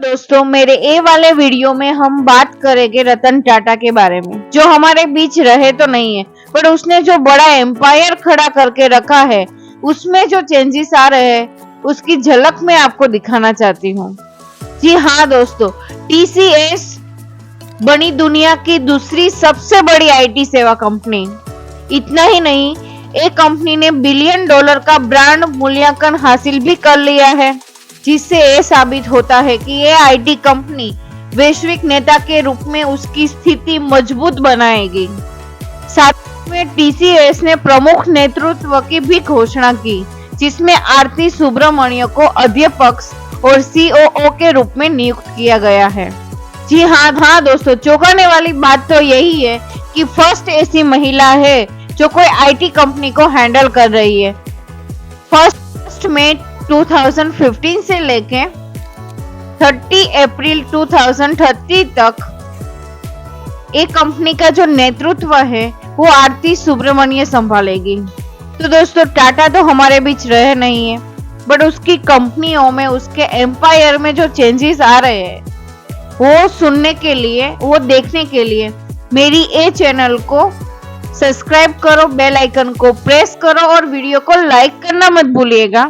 दोस्तों, मेरे ए वाले वीडियो में हम बात करेंगे रतन टाटा के बारे में, जो हमारे बीच रहे तो नहीं है, पर उसने जो बड़ा एम्पायर खड़ा करके रखा है, उसमें जो चेंजेस आ रहे हैं, उसकी झलक मैं आपको दिखाना चाहती हूँ। जी हाँ दोस्तों, टीसीएस बनी दुनिया की दूसरी सबसे बड़ी आईटी सेवा कंपनी। इतना ही नहीं, एक कंपनी ने $1 बिलियन का ब्रांड मूल्यांकन हासिल भी कर लिया है, जिससे ये साबित होता है कि ये आईटी कंपनी वैश्विक नेता के रूप में उसकी स्थिति मजबूत बनाएगी। साथ में टीसीएस ने प्रमुख नेतृत्व की भी घोषणा की, जिसमें आरती सुब्रमण्य को अध्यक्ष और सीओओ के रूप में नियुक्त किया गया है। जी हाँ दोस्तों, चौंकाने वाली बात तो यही है कि फर्स्ट ऐसी महिला है जो कोई आईटी कंपनी को हैंडल कर रही है। फर्स्ट में 2015 से लेके 30 अप्रैल 2030 तक एक कंपनी का जो नेतृत्व है वो आरती सुब्रमण्य संभालेगी। तो दोस्तों, टाटा तो हमारे बीच रहे नहीं है, बट उसकी कंपनियों में, उसके एम्पायर में जो चेंजेस आ रहे हैं, वो सुनने के लिए, वो देखने के लिए मेरी ए चैनल को सब्सक्राइब करो, बेल आइकन को प्रेस करो और वीडियो को लाइक करना मत भूलिएगा।